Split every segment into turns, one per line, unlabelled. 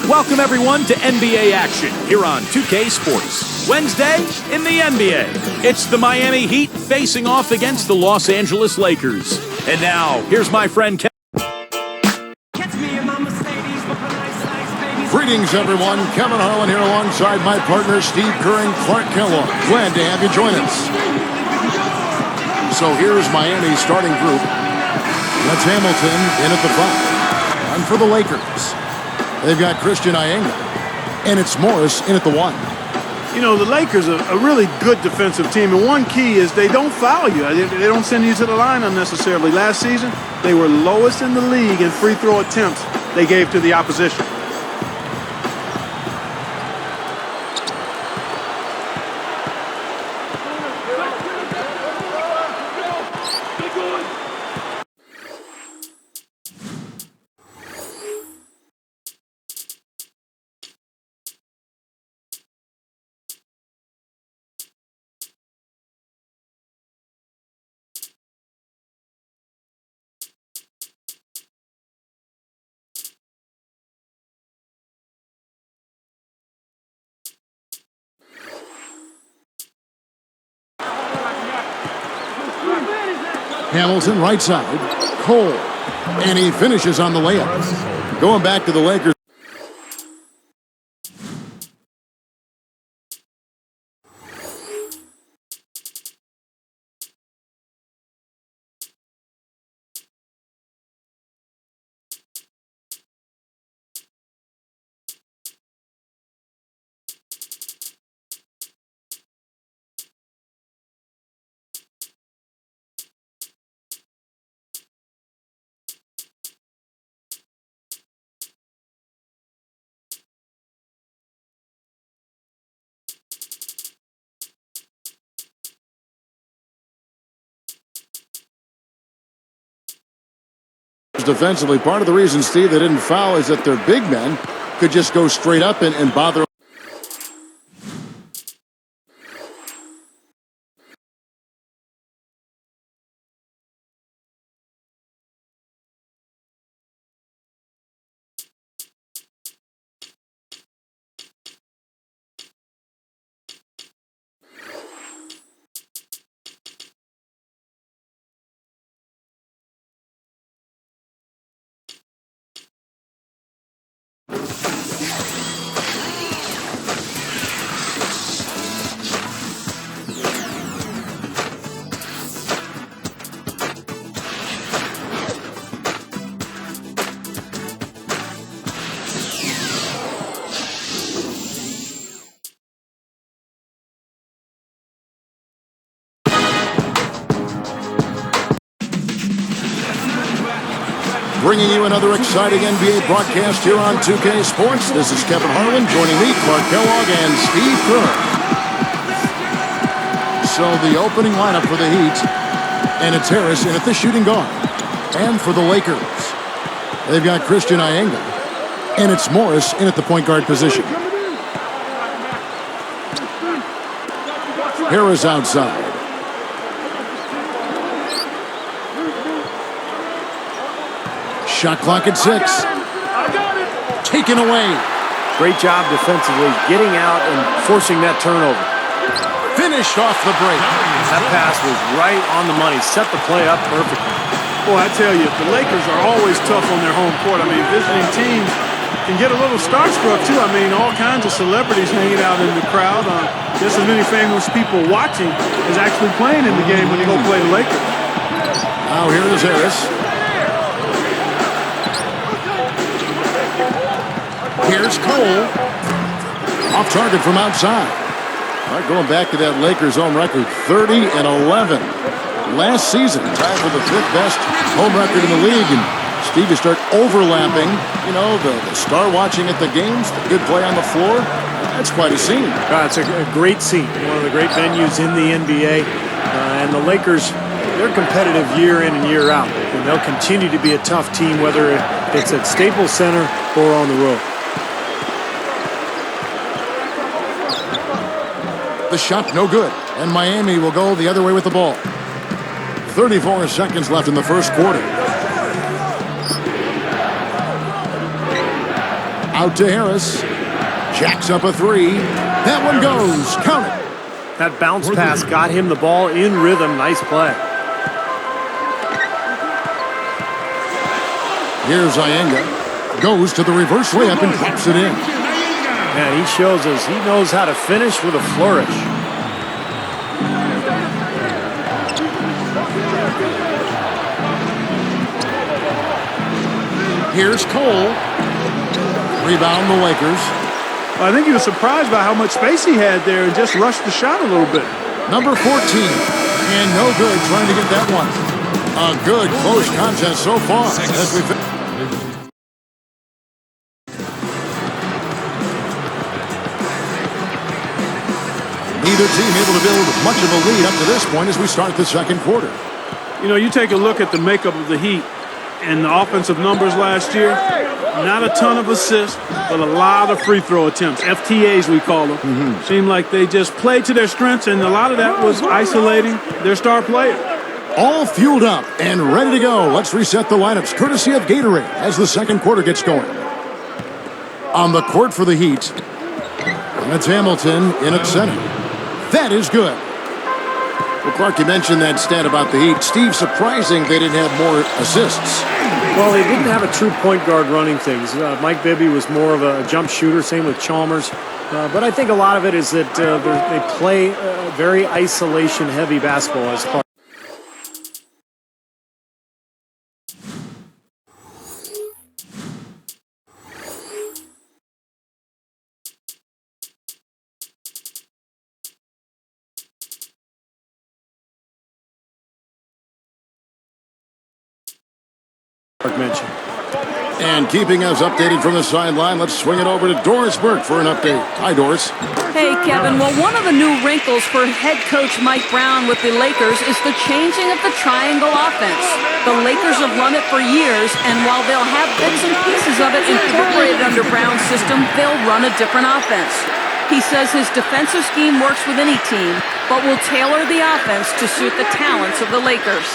Welcome, everyone, to NBA action here on 2K Sports. Wednesday in the NBA. It's the Miami Heat facing off against the Los Angeles Lakers. And now, here's my friend Kevin.
Greetings, everyone. Kevin Harlan here alongside my partner Steve Kerr and Clark Kellogg. Glad to have you join us. So here's Miami's starting group. That's Hamilton in at the front. And for the Lakers, they've got Christian Ienga, and it's Morris in at the one.
You know, the Lakers are a really good defensive team, and one key is they don't foul you. They don't send you to the line unnecessarily. Last season, they were lowest in the league in free throw attempts they gave to the opposition.
Hamilton right side, Cole, and he finishes on the layup. Going back to the Lakers. Defensively, part of the reason, Steve, they didn't foul is that their big men could just go straight up and bother. Bringing you another exciting NBA broadcast here on 2K Sports. This is Kevin Harlan, joining me, Clark Kellogg, and Steve Kerr. So the opening lineup for the Heat, and it's Harris in at the shooting guard. And for the Lakers, they've got Christian Ienga, and it's Morris in at the point guard position. Harris outside. Shot clock at 6. Taken away.
Great job defensively, getting out and forcing that turnover.
Finished off the break.
That pass was right on the money. Set the play up perfectly.
Boy, I tell you, the Lakers are always tough on their home court. I mean, visiting teams can get a little starstruck, too. I mean, all kinds of celebrities hanging out in the crowd. Just as many famous people watching as actually playing in the game when you go play the Lakers.
Now here is Harris. Here's Cole. Off target from outside. All right, going back to that Lakers home record, 30-11. Last season, tied for the 5th best home record in the league. And Steve, you start overlapping, you know, the star watching at the games, the good play on the floor. That's quite a scene.
It's a great scene. One of the great venues in the NBA. And the Lakers, they're competitive year in and year out. And they'll continue to be a tough team, whether it's at Staples Center or on the road.
The shot no good, and Miami will go the other way with the ball. 34 seconds left in the first quarter. Out to Harris. Jacks up a 3. That one goes. Count it.
That bounce pass got him the ball in rhythm. Nice play.
Here's Ienga. Goes to the reverse layup and pops it in.
And he shows us he knows how to finish with a flourish.
Here's Cole. Rebound the Lakers.
I think he was surprised by how much space he had there and just rushed the shot a little bit.
Number 14. And no good trying to get that one. A good close contest so far. As we Neither team able to build much of a lead up to this point as we start the second quarter.
You know, you take a look at the makeup of the Heat and the offensive numbers last year. Not a ton of assists, but a lot of free throw attempts. FTAs, we call them. Seemed like they just played to their strengths, and a lot of that was isolating their star player.
All fueled up and ready to go. Let's reset the lineups, courtesy of Gatorade, as the second quarter gets going. On the court for the Heat, and it's Hamilton in at center. That is good. Well, Clark, you mentioned that stat about the Heat. Steve, surprising they didn't have more assists.
Well, they didn't have a true point guard running things. Mike Bibby was more of a jump shooter, same with Chalmers. But I think a lot of it is that they play very isolation-heavy basketball as far. Mentioned.
And keeping us updated from the sideline, let's swing it over to Doris Burke for an update. Hi, Doris.
Hey, Kevin. Well, one of the new wrinkles for head coach Mike Brown with the Lakers is the changing of the triangle offense. The Lakers have run it for years, and while they'll have bits and pieces of it incorporated under Brown's system, they'll run a different offense. He says his defensive scheme works with any team, but will tailor the offense to suit the talents of the Lakers.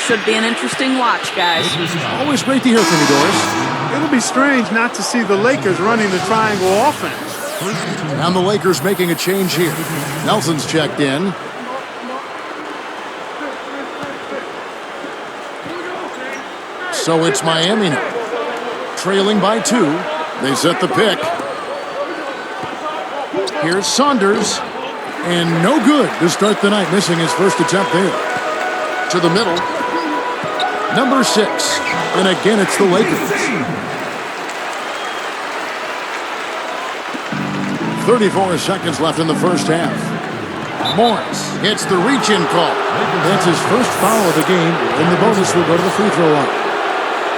Should be an interesting watch, guys.
Always great to hear from you, Doris.
It'll be strange not to see the Lakers running the triangle offense.
And the Lakers making a change here. Nelson's checked in. So it's Miami now. Trailing by 2. They set the pick. Here's Saunders. And no good to start the night, missing his first attempt there. To the middle. Number 6. And again, it's the Lakers. 34 seconds left in the first half. Morris hits the reach-in call. That's his first foul of the game, and the bonus will go to the free throw line.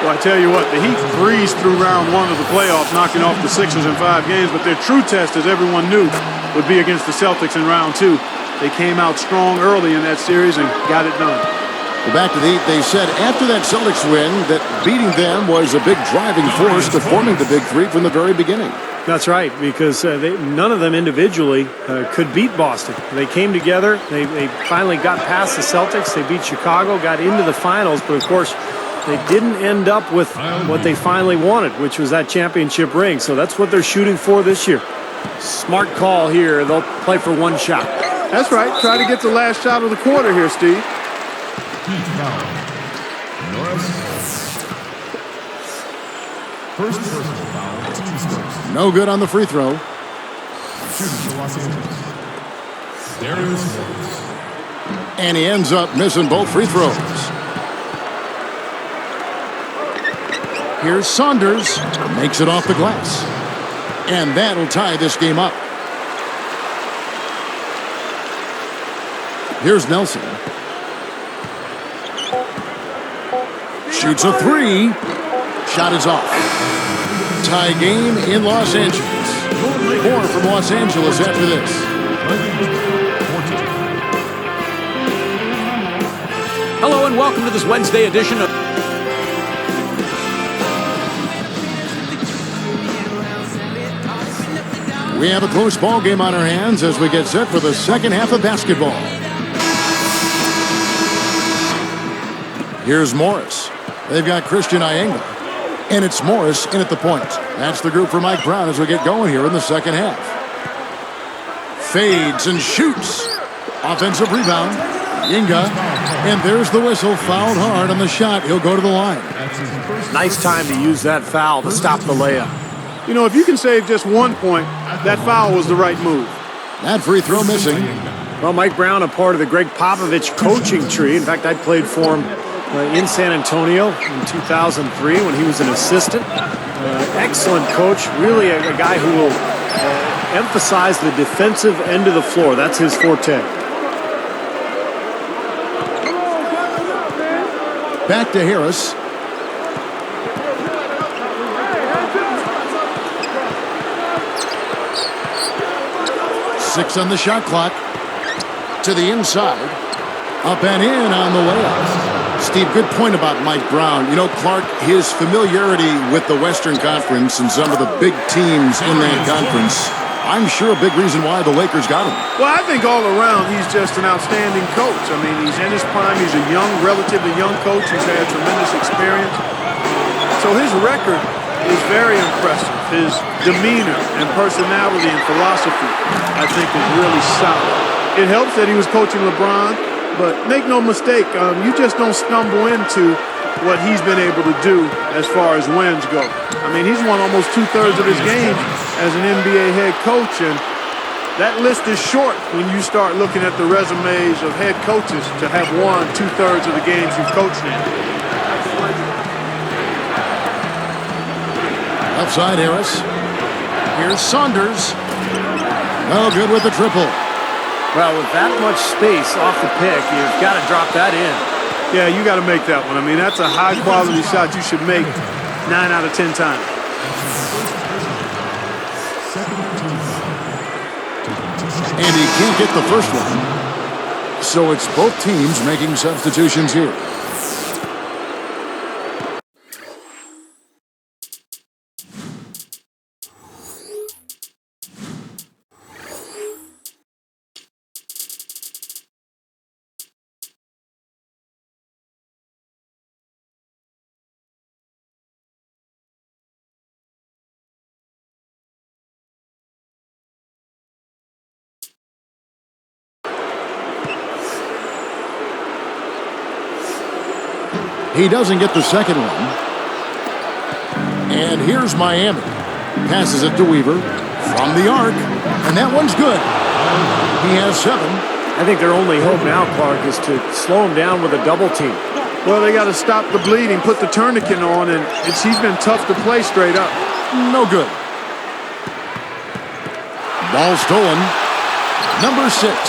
Well, I tell you what, the Heat breezed through round 1 of the playoffs, knocking off the Sixers in 5 games, but their true test, as everyone knew, would be against the Celtics in round 2. They came out strong early in that series and got it done.
Well, back to the Heat, they said after that Celtics win that beating them was a big driving force to forming the Big Three from the very beginning.
That's right, because none of them individually could beat Boston. They came together. They finally got past the Celtics. They beat Chicago, got into the finals, but of course they didn't end up with what they finally wanted, which was that championship ring. So that's what they're shooting for this year. Smart call here. They'll play for one shot.
That's right. Try to get the last shot of the quarter here, Steve.
First personal foul, team starts.
No good on the free throw.
Shooting for Los Angeles. Darius Morris.
And he ends up missing both free throws. Here's Saunders. Makes it off the glass. And that'll tie this game up. Here's Nelson. Shoots a three. Shot is off. Tie game in Los Angeles. More from Los Angeles after this.
Hello and welcome to this Wednesday edition of
We have a close ball game on our hands as we get set for the second half of basketball. Here's Morris. They've got Christian Ienga. And it's Morris in at the point. That's the group for Mike Brown as we get going here in the second half. Fades and shoots. Offensive rebound. Ienga. And there's the whistle. Fouled hard on the shot. He'll go to the line.
Nice time to use that foul to stop the layup.
You know, if you can save just 1 point, that foul was the right move.
That free throw missing.
Well, Mike Brown, a part of the Greg Popovich coaching tree. In fact, I played for him in San Antonio in 2003 when he was an assistant. Excellent coach, really a guy who will emphasize the defensive end of the floor. That's his forte.
Back to Harris. Six on the shot clock. To the inside. Up and in on the layup. Steve, good point about Mike Brown. You know, Clark, his familiarity with the Western Conference and some of the big teams in that conference, I'm sure a big reason why the Lakers got him.
Well, I think all around he's just an outstanding coach. I mean, he's in his prime. He's a relatively young coach who's had tremendous experience. So his record is very impressive. His demeanor and personality and philosophy, I think, is really solid. It helps that he was coaching LeBron, but make no mistake, you just don't stumble into what he's been able to do as far as wins go. I mean, he's won almost 2/3 of his games as an NBA head coach, and that list is short when you start looking at the resumes of head coaches to have won 2/3 of the games you've coached in.
Outside Harris. Here's Saunders. No good with the triple.
Well, with that much space off the pick, you've got to drop that in.
Yeah, you got to make that one. I mean, that's a high-quality shot you should make 9 out of 10 times.
And he can't get the first one. So it's both teams making substitutions here. He doesn't get the second one. And here's Miami. Passes it to Weaver from the arc. And that one's good. He has 7.
I think their only hope now, Clark, is to slow him down with a double team.
Well, they got to stop the bleeding, put the tourniquet on, and he's been tough to play straight up.
No good. Ball stolen. Number 6.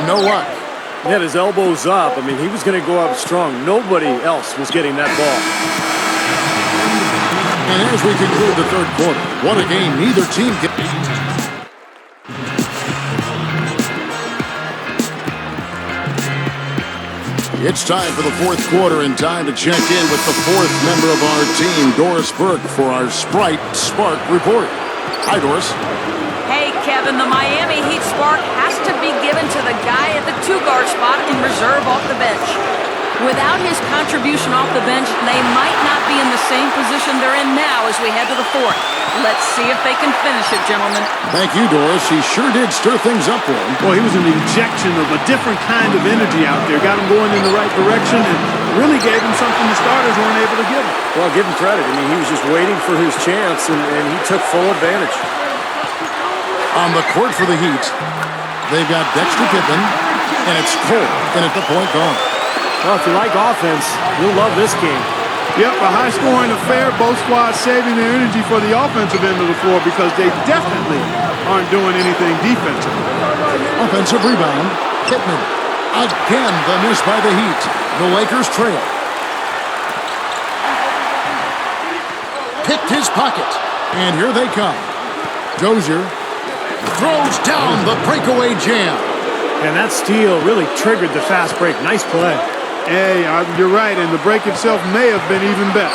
No luck.
He had his elbows up. I mean, he was going to go up strong. Nobody else was getting that ball.
And as we conclude the third quarter, what a game neither team can. It's time for the fourth quarter and time to check in with the fourth member of our team, Doris Burke, for our Sprite Spark Report. Hi, Doris.
Hey, Kevin, the Miami Heat spark has to be given to the guy at the two-guard spot in reserve off the bench. Without his contribution off the bench, they might not be in the same position they're in now as we head to the fourth. Let's see if they can finish it, gentlemen.
Thank you, Doris. He sure did stir things up for him.
Boy, he was an injection of a different kind of energy out there. Got him going in the right direction and really gave him something the starters weren't able to give him.
Well, give him credit. I mean, he was just waiting for his chance, and he took full advantage.
On the court for the Heat, they've got Dexter Pippen, and it's Cole in at the point guard.
Well, if you like offense, you'll love this game.
Yep, a high-scoring affair. Both squads saving their energy for the offensive end of the floor because they definitely aren't doing anything defensive.
Offensive rebound, Pittman. Again, the miss by the Heat. The Lakers trail. Picked his pocket. And here they come. Dozier throws down the breakaway jam.
And that steal really triggered the fast break. Nice play.
Hey, you're right, and the break itself may have been even better.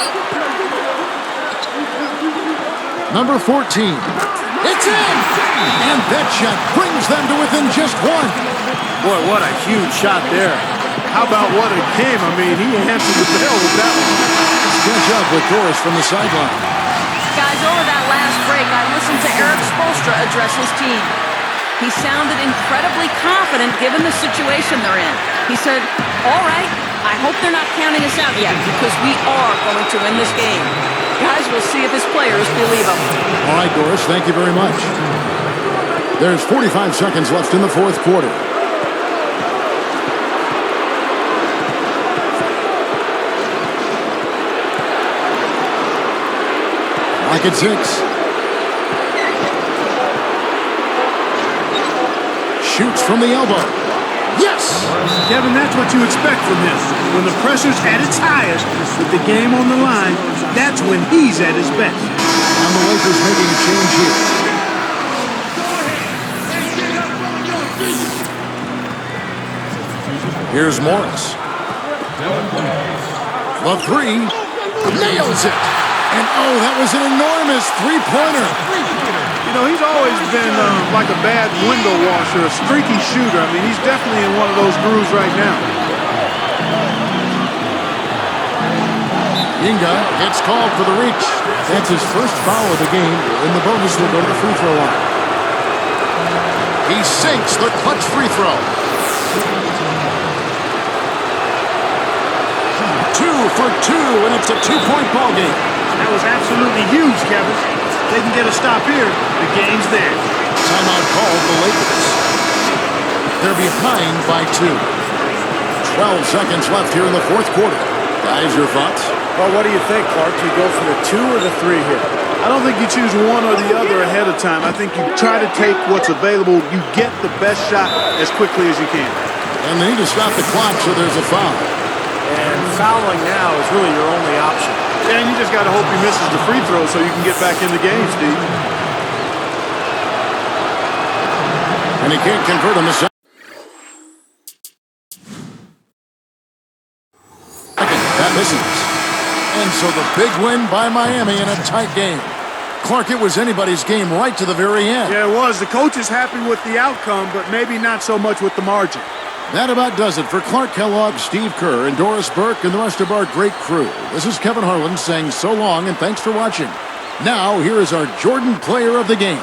Number 14. It's in! And that shot brings them to within just one.
Boy, what a huge shot there.
How about what a game? I mean, he answered the bell with that one.
Let's catch up with Doris from the sideline.
Guys, over that last break, I listened to Eric Spoelstra address his team. He sounded incredibly confident given the situation they're in. He said, all right, I hope they're not counting us out yet because we are going to win this game. Guys, we'll see if his players believe him.
All right, Doris, thank you very much. There's 45 seconds left in the fourth quarter. Clock at 6. Shoots from the elbow. Yes!
Kevin, that's what you expect from him. When the pressure's at its highest, with the game on the line, that's when he's at his best.
And the Lakers making a change here. Here's Morris. The three. Nails it. And oh, that was an enormous three-pointer.
You know, he's always been like a bad window washer, a streaky shooter. I mean, he's definitely in one of those grooves right now.
Inga gets called for the reach. That's his first foul of the game, and the bonus will go to the free throw line. He sinks the clutch free throw. 2 for 2, and it's a 2-point ball game.
That was absolutely huge, Kevin. If they can get a stop here, the game's there.
Timeout called the Lakers. They're behind by 2. 12 seconds left here in the fourth quarter. Guys, your thoughts?
Well, what do you think, Clark? Do you go for the 2 or the 3 here?
I don't think you choose one or the other ahead of time. I think you try to take what's available. You get the best shot as quickly as you can.
And they need to stop the clock, so there's a foul.
And fouling now is really your only option.
And you just got to hope he misses the free throw so you can get back in the game, Steve.
And he can't convert on the second. That misses. And so the big win by Miami in a tight game. Clark, it was anybody's game right to the very end.
Yeah, it was. The coach is happy with the outcome, but maybe not so much with the margin.
That about does it for Clark Kellogg, Steve Kerr, and Doris Burke, and the rest of our great crew. This is Kevin Harlan saying so long and thanks for watching. Now, here is our Jordan Player of the Game.